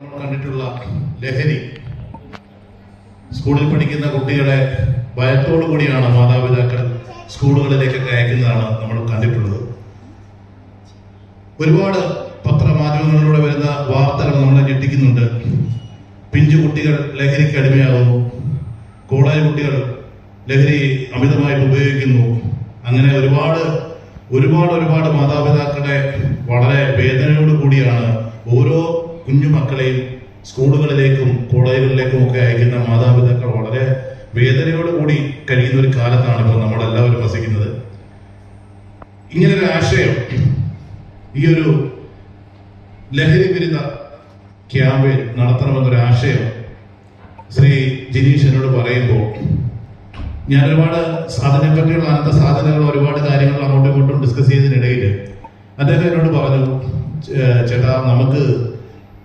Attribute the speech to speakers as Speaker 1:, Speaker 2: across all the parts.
Speaker 1: കണ്ടിട്ടുള്ള ലഹരി സ്കൂളിൽ പഠിക്കുന്ന കുട്ടികളെ ഭയത്തോടു കൂടിയാണ് മാതാപിതാക്കൾ സ്കൂളുകളിലേക്കൊക്കെ അയക്കുന്നതാണ് നമ്മൾ കണ്ടിട്ടുള്ളത്. ഒരുപാട് പത്രമാധ്യമങ്ങളിലൂടെ വരുന്ന വാർത്തകൾ നമ്മളെ ഞെട്ടിക്കുന്നുണ്ട്. പിഞ്ചു കുട്ടികൾ ലഹരിക്ക് അടിമയാകുന്നു, കോളേജ് കുട്ടികൾ ലഹരി അമിതമായിട്ട് ഉപയോഗിക്കുന്നു. അങ്ങനെ ഒരുപാട് മാതാപിതാക്കളെ വളരെ വേദനയോട് കൂടിയാണ് ഓരോ കുഞ്ഞു മക്കളെയും സ്കൂളുകളിലേക്കും കോളേജുകളിലേക്കും ഒക്കെ അയക്കുന്ന മാതാപിതാക്കൾ വളരെ വേദനയോട് കൂടി കഴിയുന്ന ഒരു കാലത്താണ് ഇപ്പോൾ നമ്മളെല്ലാവരും വസിക്കുന്നത്. ഇങ്ങനൊരു ആശയം, ഈ ഒരു ലഹരി വിരുദ്ധ ക്യാമ്പയിൻ നടത്തണമെന്നൊരു ആശയം ശ്രീ ജിനീഷ് എന്നോട് പറയുമ്പോൾ ഞാൻ ഒരുപാട് അതിനെപ്പറ്റിയുള്ള അനന്ത സാധ്യതകൾ ഒരുപാട് കാര്യങ്ങൾ അങ്ങോട്ടും ഇങ്ങോട്ടും ഡിസ്കസ് ചെയ്തതിനിടയിൽ അദ്ദേഹം എന്നോട് പറഞ്ഞു, ചേട്ടാ,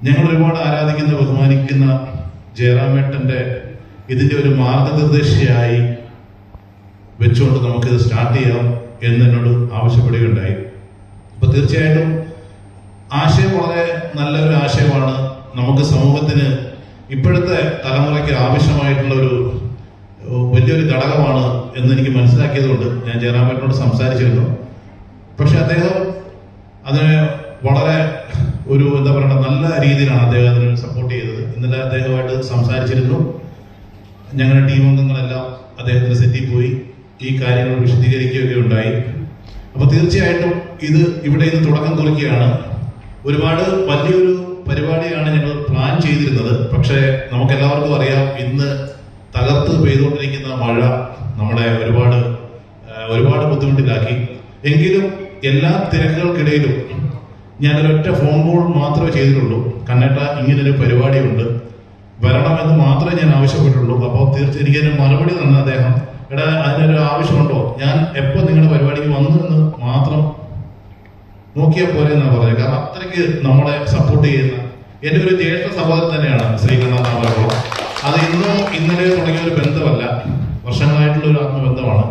Speaker 1: ഞങ്ങൾ ഒരുപാട് ആരാധിക്കുന്ന ബഹുമാനിക്കുന്ന ജയറാമേട്ടന്റെ ഇതിന്റെ ഒരു മാർഗനിർദ്ദേശിയായി വെച്ചുകൊണ്ട് നമുക്കിത് സ്റ്റാർട്ട് ചെയ്യാം എന്ന് എന്നോട് ആവശ്യപ്പെടുകയുണ്ടായി. അപ്പൊ തീർച്ചയായിട്ടും ആശയം വളരെ നല്ലൊരു ആശയമാണ്. നമുക്ക് സമൂഹത്തിന് ഇപ്പോഴത്തെ തലമുറയ്ക്ക് ആവശ്യമായിട്ടുള്ള ഒരു വലിയൊരു ഘടകമാണ് എന്ന് എനിക്ക് മനസ്സിലാക്കിയതുകൊണ്ട് ഞാൻ ജയറാമേട്ടനോട് സംസാരിച്ചിരുന്നു. പക്ഷെ അദ്ദേഹം അതിനെ വളരെ നല്ല രീതിയിലാണ് അദ്ദേഹം അതിന് സപ്പോർട്ട് ചെയ്തത്. ഇന്നലെ അദ്ദേഹമായിട്ട് സംസാരിച്ചിരുന്നു. ഞങ്ങളുടെ ടീം അംഗങ്ങളെല്ലാം അദ്ദേഹത്തിന്റെ സെറ്റിൽ പോയി ഈ കാര്യങ്ങൾ വിശദീകരിക്കുകയൊക്കെ ഉണ്ടായി. അപ്പൊ തീർച്ചയായിട്ടും ഇത് ഇവിടെ നിന്ന് തുടക്കം കുറിക്കുകയാണ്. ഒരുപാട് വലിയൊരു പരിപാടിയാണ് ഞങ്ങൾ പ്ലാൻ ചെയ്തിരുന്നത്. പക്ഷേ നമുക്കെല്ലാവർക്കും അറിയാം, ഇന്ന് തകർത്ത് പെയ്തുകൊണ്ടിരിക്കുന്ന മഴ നമ്മളെ ഒരുപാട് ബുദ്ധിമുട്ടിലാക്കി. എങ്കിലും എല്ലാ തിരക്കുകൾക്കിടയിലും ഞാനൊരൊറ്റ ഫോൺ കോൾ മാത്രമേ ചെയ്തിട്ടുള്ളൂ. കണ്ണേട്ട, ഇങ്ങനൊരു പരിപാടിയുണ്ട്, വരണമെന്ന് മാത്രമേ ഞാൻ ആവശ്യപ്പെട്ടുള്ളൂ. അപ്പോൾ തീർച്ചയായും എനിക്കതിന് മറുപടി തന്ന അദ്ദേഹം, എടാ അതിനൊരു ആവശ്യമുണ്ടോ, ഞാൻ എപ്പോൾ നിങ്ങളുടെ പരിപാടിക്ക് വന്നു എന്ന് മാത്രം നോക്കിയാൽ പോലെ എന്നാണ് പറഞ്ഞത്. കാരണം അത്രയ്ക്ക് നമ്മളെ സപ്പോർട്ട് ചെയ്യുന്ന എൻ്റെ ഒരു ജ്യേഷ്ഠ സഹോദരൻ തന്നെയാണ് ശ്രീകണ്ഠൻ നാമരകുളം. അത് ഇന്നലെ തുടങ്ങിയ ഒരു ബന്ധമല്ല, വർഷങ്ങളായിട്ടുള്ള ഒരു ആത്മബന്ധമാണ്.